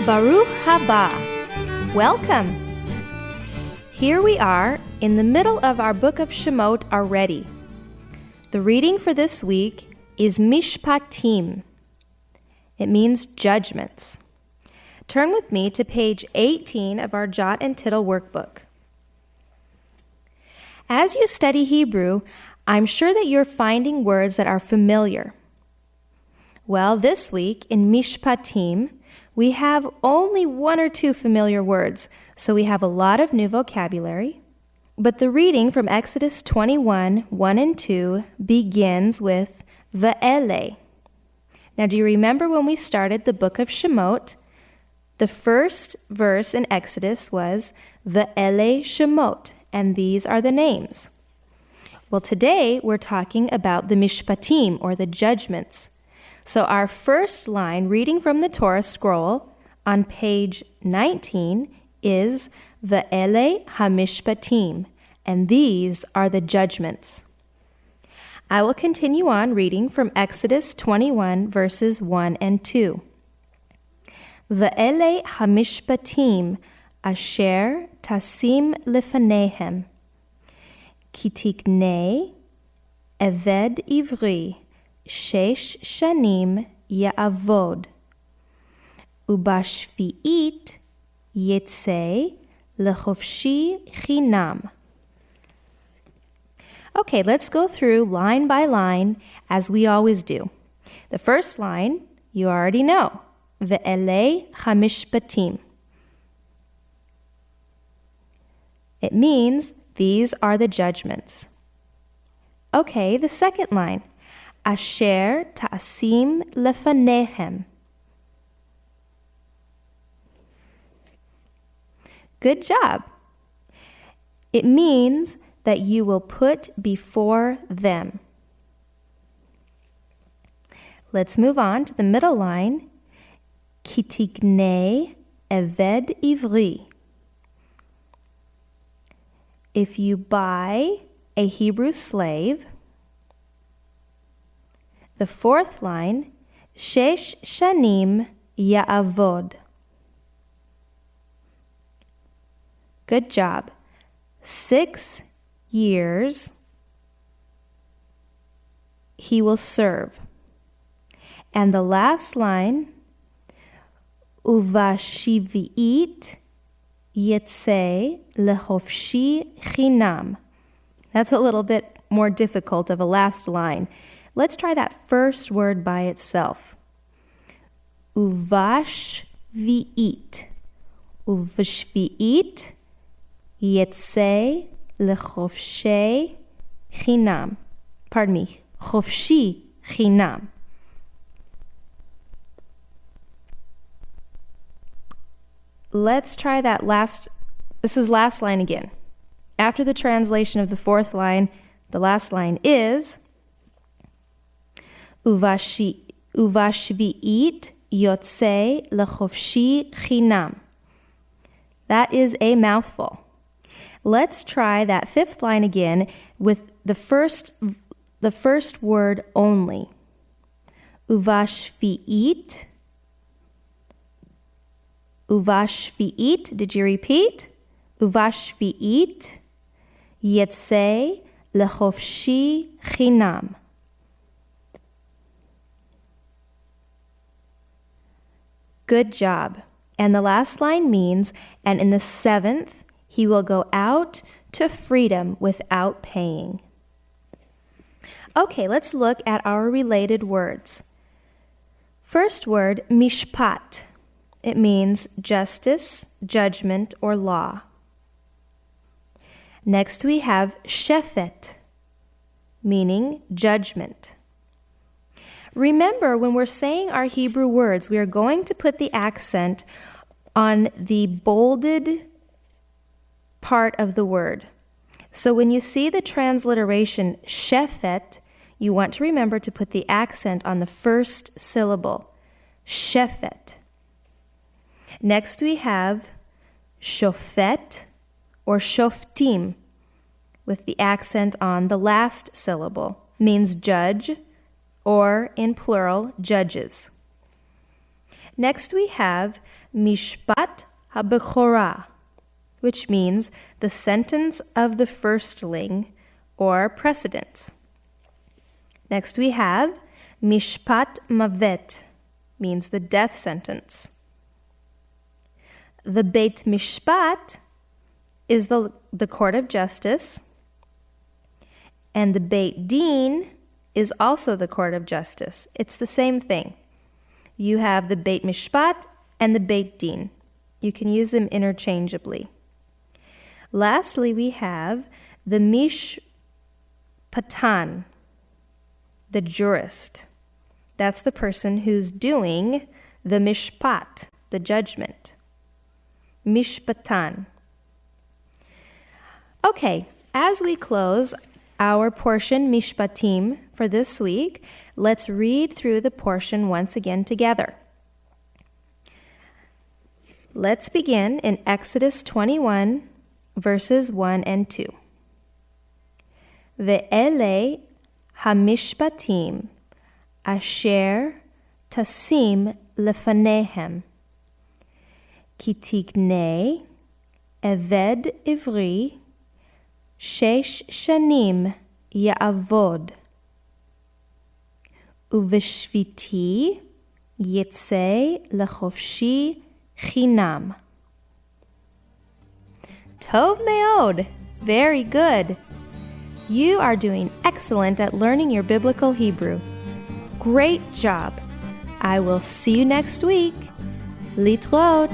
Baruch haba. Welcome. Here we are in the middle of our book of Shemot already. The reading for this week is Mishpatim. It means judgments. Turn with me to page 18 of our Jot and Tittle workbook. As you study Hebrew, I'm sure that you're finding words that are familiar. Well, this week in Mishpatim, we have only one or two familiar words, so we have a lot of new vocabulary. But the reading from Exodus 21, 1 and 2 begins with Ve'ele. Now, do you remember when we started the book of Shemot? The first verse in Exodus was Ve'ele Shemot, and these are the names. Well, today we're talking about the Mishpatim, or the Judgements. So our first line, reading from the Torah scroll on page 19, is Ve'ele HaMishpatim, and these are the judgments. I will continue on reading from Exodus 21, verses 1 and 2. Ve'ele HaMishpatim asher tasim lefanehem, ki tiknei eved ivri, 6 shanim ya'avod, ubashvi'it yetzei lechofshi chinam. Okay, let's go through line by line as we always do. The first line, you already know, Ve'ele HaMishpatim. It means these are the judgments. Okay, the second line, Asher ta'asim lefanehem. Good job. It means that you will put before them. Let's move on to the middle line, Ki tiknei eved ivri. If you buy a Hebrew slave. The fourth line, 6 shanim ya'avod. Good job. 6 years he will serve. And the last line, uvashvi'it yetzei lechofshi chinam. That's a little bit more difficult of a last line. Let's try that first word by itself. Uvashvi'it. Uvashvi'it yetzei lechofshi chinam. Pardon me, chofshi chinam. Let's try that last line again. After the translation of the fourth line, the last line is Uvashvi'it yotzei lechofshi chinam. That is a mouthful. Let's try that fifth line again with the first word only. Uvashvi'it. Uvashvi'it. Did you repeat? Uvashvi'it yetzei lechofshi chinam. Good job. And the last line means, and in the 7th, he will go out to freedom without paying. Okay, let's look at our related words. First word, mishpat. It means justice, judgment, or law. Next we have shefet, meaning judgment. Remember, when we're saying our Hebrew words, we are going to put the accent on the bolded part of the word. So when you see the transliteration shefet, you want to remember to put the accent on the first syllable, shefet. Next we have shofet or shoftim, with the accent on the last syllable, means judge or in plural, judges. Next we have Mishpat HaBechorah, which means the sentence of the firstling or precedence. Next we have Mishpat Mavet, means the death sentence. The Beit Mishpat is the court of justice, and the Beit Din is also the court of justice. It's the same thing. You have the Beit Mishpat and the Beit Din. You can use them interchangeably. Lastly, we have the Mishpatan, the jurist. That's the person who's doing the Mishpat, the judgment. Mishpatan. Okay, as we close our portion Mishpatim for this week, let's read through the portion once again together. Let's begin in Exodus 21, verses 1 and 2. Ve'ele hamishpatim asher tasim lefanehem ki tignei eved ivri shesh shanim ya'avod uveshviti yitzei lechofshi chinam. Tov meod. Very good. You are doing excellent at learning your biblical Hebrew. Great job. I will see you next week. Litrot.